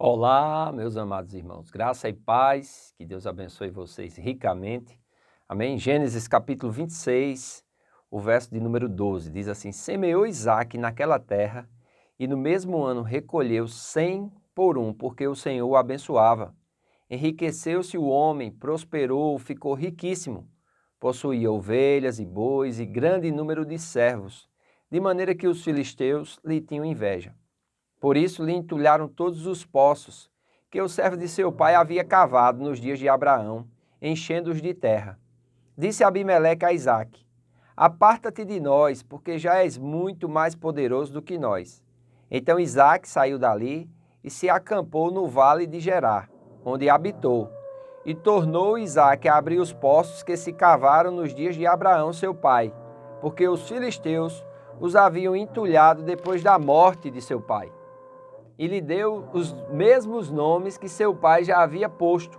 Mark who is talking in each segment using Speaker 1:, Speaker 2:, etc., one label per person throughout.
Speaker 1: Olá, meus amados irmãos, graça e paz, que Deus abençoe vocês ricamente. Amém? Gênesis capítulo 26, o verso de número 12, diz assim: Semeou Isaque naquela terra, e no mesmo ano recolheu 100 por um, porque o Senhor o abençoava. Enriqueceu-se o homem, prosperou, ficou riquíssimo. Possuía ovelhas e bois e grande número de servos, de maneira que os filisteus lhe tinham inveja. Por isso lhe entulharam todos os poços que o servo de seu pai havia cavado nos dias de Abraão, enchendo-os de terra. Disse Abimeleque a Isaque: Aparta-te de nós, porque já és muito mais poderoso do que nós. Então Isaque saiu dali e se acampou no vale de Gerar, onde habitou. E tornou Isaque a abrir os poços que se cavaram nos dias de Abraão, seu pai, porque os filisteus os haviam entulhado depois da morte de seu pai. E lhe deu os mesmos nomes que seu pai já havia posto.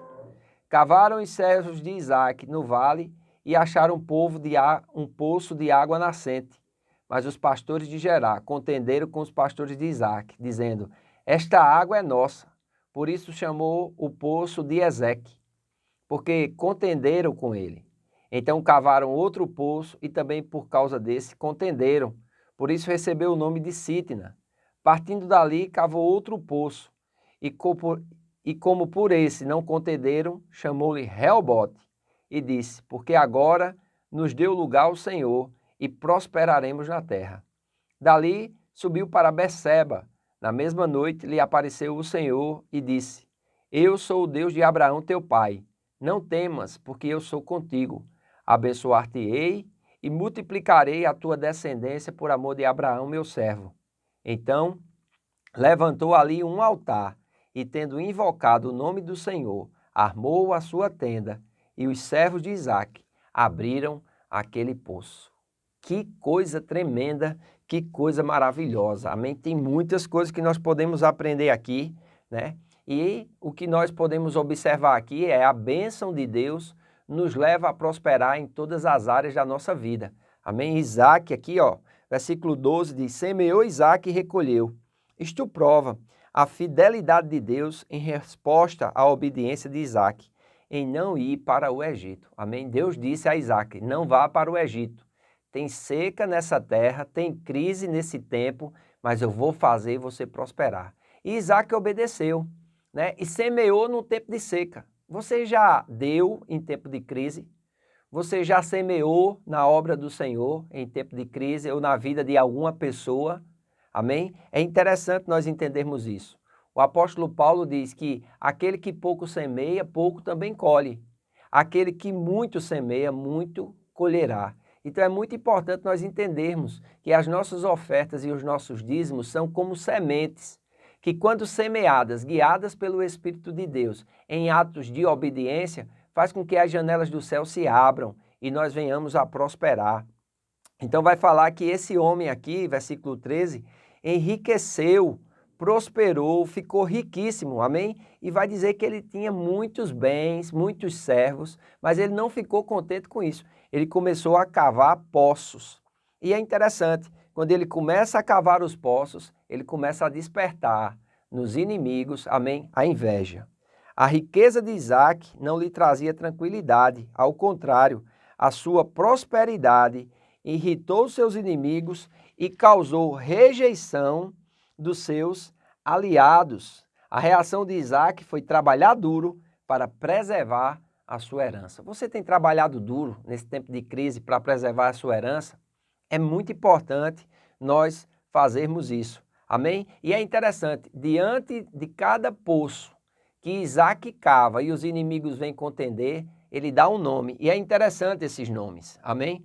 Speaker 1: Cavaram os servos de Isaque no vale e acharam um poço de água nascente. Mas os pastores de Gerar contenderam com os pastores de Isaque, dizendo: Esta água é nossa. Por isso chamou o poço de Ezeque, porque contenderam com ele. Então cavaram outro poço e também por causa desse contenderam. Por isso recebeu o nome de Sitna. Partindo dali, cavou outro poço, e como por esse não contenderam, chamou-lhe Reobote, e disse: Porque agora nos deu lugar o Senhor, e prosperaremos na terra. Dali subiu para Berseba. Na mesma noite lhe apareceu o Senhor e disse: Eu sou o Deus de Abraão teu pai. Não temas, porque eu sou contigo. Abençoar-te-ei e multiplicarei a tua descendência por amor de Abraão meu servo. Então levantou ali um altar e, tendo invocado o nome do Senhor, armou a sua tenda, e os servos de Isaque abriram aquele poço. Que coisa tremenda, que coisa maravilhosa. Amém? Tem muitas coisas que nós podemos aprender aqui, né? E o que nós podemos observar aqui é a bênção de Deus nos leva a prosperar em todas as áreas da nossa vida. Amém? Isaque aqui, ó, versículo 12 diz: Semeou Isaque e recolheu. Isto prova a fidelidade de Deus em resposta à obediência de Isaque, em não ir para o Egito. Amém? Deus disse a Isaque: não vá para o Egito. Tem seca nessa terra, tem crise nesse tempo, mas eu vou fazer você prosperar. E Isaque obedeceu, né? E semeou no tempo de seca. Você já deu em tempo de crise? Você já semeou na obra do Senhor em tempo de crise ou na vida de alguma pessoa? Amém? É interessante nós entendermos isso. O apóstolo Paulo diz que aquele que pouco semeia, pouco também colhe. Aquele que muito semeia, muito colherá. Então é muito importante nós entendermos que as nossas ofertas e os nossos dízimos são como sementes, que quando semeadas, guiadas pelo Espírito de Deus, em atos de obediência, faz com que as janelas do céu se abram e nós venhamos a prosperar. Então vai falar que esse homem aqui, versículo 13, enriqueceu, prosperou, ficou riquíssimo, amém? E vai dizer que ele tinha muitos bens, muitos servos, mas ele não ficou contente com isso. Ele começou a cavar poços. E é interessante, quando ele começa a cavar os poços, ele começa a despertar nos inimigos, amém? A inveja. A riqueza de Isaque não lhe trazia tranquilidade, ao contrário, a sua prosperidade irritou seus inimigos e causou rejeição dos seus aliados. A reação de Isaque foi trabalhar duro para preservar a sua herança. Você tem trabalhado duro nesse tempo de crise para preservar a sua herança? É muito importante nós fazermos isso. Amém? E é interessante, diante de cada poço que Isaque cava e os inimigos vêm contender, ele dá um nome. E é interessante esses nomes. Amém?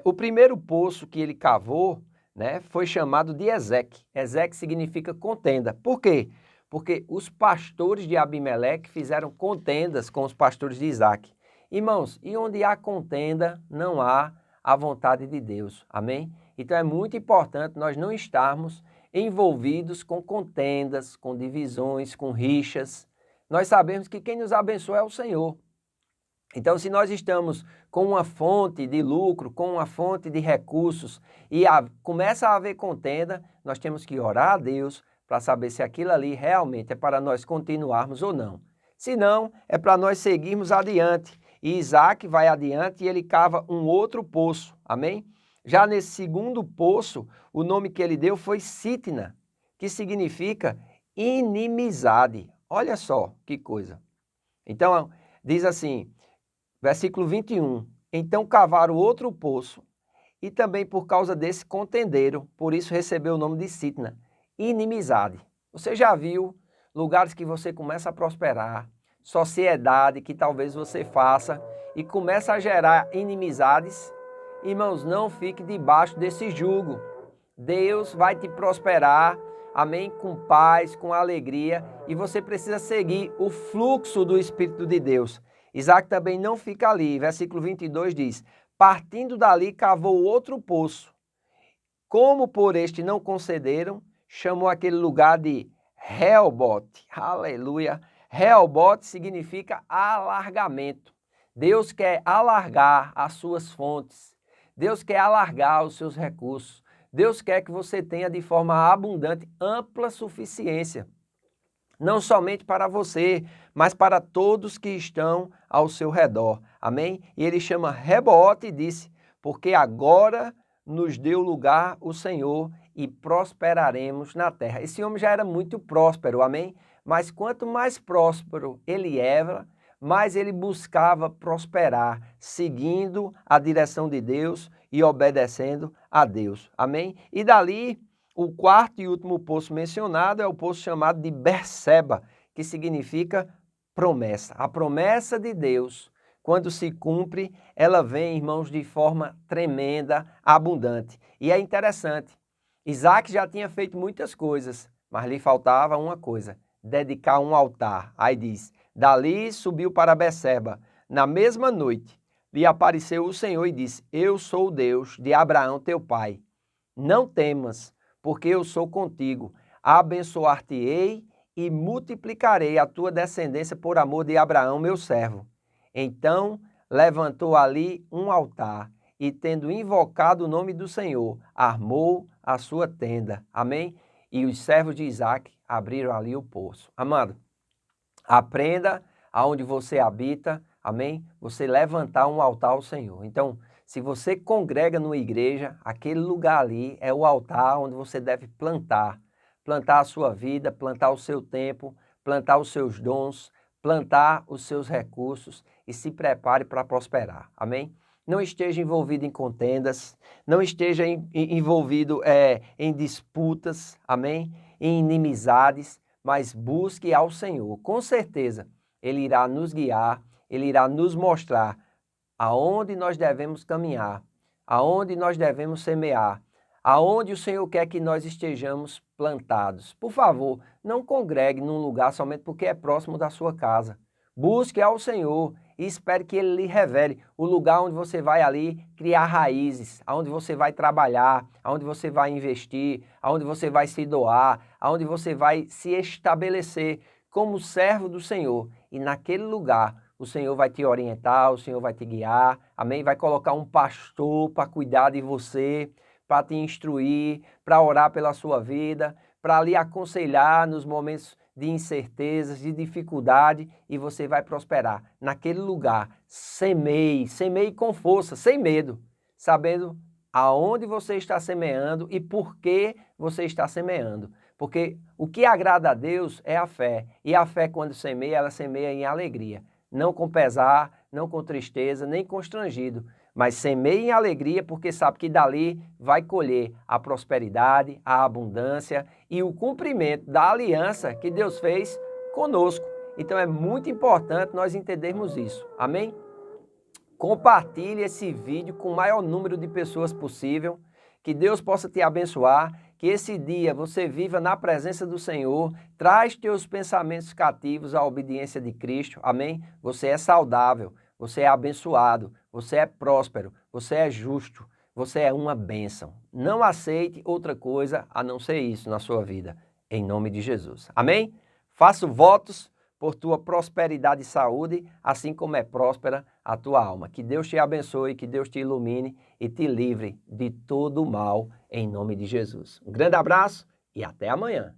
Speaker 1: O primeiro poço que ele cavou, né, foi chamado de Ezeque. Ezeque significa contenda. Por quê? Porque os pastores de Abimeleque fizeram contendas com os pastores de Isaque. Irmãos, e onde há contenda, não há a vontade de Deus. Amém? Então é muito importante nós não estarmos envolvidos com contendas, com divisões, com rixas. Nós sabemos que quem nos abençoa é o Senhor. Então, se nós estamos com uma fonte de lucro, com uma fonte de recursos e começa a haver contenda, nós temos que orar a Deus para saber se aquilo ali realmente é para nós continuarmos ou não. Se não, é para nós seguirmos adiante. E Isaac vai adiante e ele cava um outro poço, amém? Já nesse segundo poço, o nome que ele deu foi Sitna, que significa inimizade. Olha só que coisa. Então, diz assim, versículo 21, então cavaram outro poço, e também por causa desse contenderam, por isso recebeu o nome de Sitna, inimizade. Você já viu lugares que você começa a prosperar, sociedade que talvez você faça e começa a gerar inimizades? Irmãos, não fique debaixo desse jugo. Deus vai te prosperar, amém, com paz, com alegria, e você precisa seguir o fluxo do Espírito de Deus. Isaac também não fica ali, versículo 22 diz, partindo dali cavou outro poço. Como por este não concederam, chamou aquele lugar de Reobote. Aleluia! Reobote significa alargamento. Deus quer alargar as suas fontes. Deus quer alargar os seus recursos. Deus quer que você tenha de forma abundante, ampla suficiência. Não somente para você, mas para todos que estão ao seu redor. Amém? E ele chama Rebote e disse, porque agora nos deu lugar o Senhor e prosperaremos na terra. Esse homem já era muito próspero, amém? Mas quanto mais próspero ele era, mais ele buscava prosperar, seguindo a direção de Deus e obedecendo a Deus, amém? E dali, o quarto e último poço mencionado é o poço chamado de Berseba, que significa promessa. A promessa de Deus, quando se cumpre, ela vem, irmãos, de forma tremenda, abundante. E é interessante, Isaac já tinha feito muitas coisas, mas lhe faltava uma coisa, dedicar um altar. Aí diz, dali subiu para Berseba. Na mesma noite, lhe apareceu o Senhor e disse, eu sou o Deus de Abraão teu pai. Não temas, porque eu sou contigo. Abençoar-te-ei e multiplicarei a tua descendência por amor de Abraão, meu servo. Então levantou ali um altar e, tendo invocado o nome do Senhor, armou a sua tenda. Amém? E os servos de Isaac abriram ali o poço. Amado, aprenda aonde você habita, amém? Você levantar um altar ao Senhor. Então, se você congrega numa igreja, aquele lugar ali é o altar onde você deve plantar. Plantar a sua vida, plantar o seu tempo, plantar os seus dons, plantar os seus recursos e se prepare para prosperar. Amém? Não esteja envolvido em contendas, não esteja envolvido em disputas, amém? Em inimizades, mas busque ao Senhor. Com certeza, Ele irá nos guiar, Ele irá nos mostrar aonde nós devemos caminhar, aonde nós devemos semear, aonde o Senhor quer que nós estejamos plantados. Por favor, não congregue num lugar somente porque é próximo da sua casa. Busque ao Senhor e espere que Ele lhe revele o lugar onde você vai ali criar raízes, aonde você vai trabalhar, aonde você vai investir, aonde você vai se doar, aonde você vai se estabelecer como servo do Senhor. E naquele lugar o Senhor vai te orientar, o Senhor vai te guiar, amém? Vai colocar um pastor para cuidar de você, para te instruir, para orar pela sua vida, para lhe aconselhar nos momentos de incertezas, de dificuldade, e você vai prosperar. Naquele lugar, semeie com força, sem medo, sabendo aonde você está semeando e por que você está semeando. Porque o que agrada a Deus é a fé, e a fé quando semeia, ela semeia em alegria. Não com pesar, não com tristeza, nem constrangido, mas semeie em alegria porque sabe que dali vai colher a prosperidade, a abundância e o cumprimento da aliança que Deus fez conosco. Então é muito importante nós entendermos isso, amém? Compartilhe esse vídeo com o maior número de pessoas possível, que Deus possa te abençoar, que esse dia você viva na presença do Senhor, traz teus pensamentos cativos à obediência de Cristo, amém? Você é saudável, você é abençoado, você é próspero, você é justo, você é uma bênção. Não aceite outra coisa a não ser isso na sua vida, em nome de Jesus, amém? Faço votos por tua prosperidade e saúde, assim como é próspera a tua alma. Que Deus te abençoe, que Deus te ilumine e te livre de todo o mal, em nome de Jesus. Um grande abraço e até amanhã.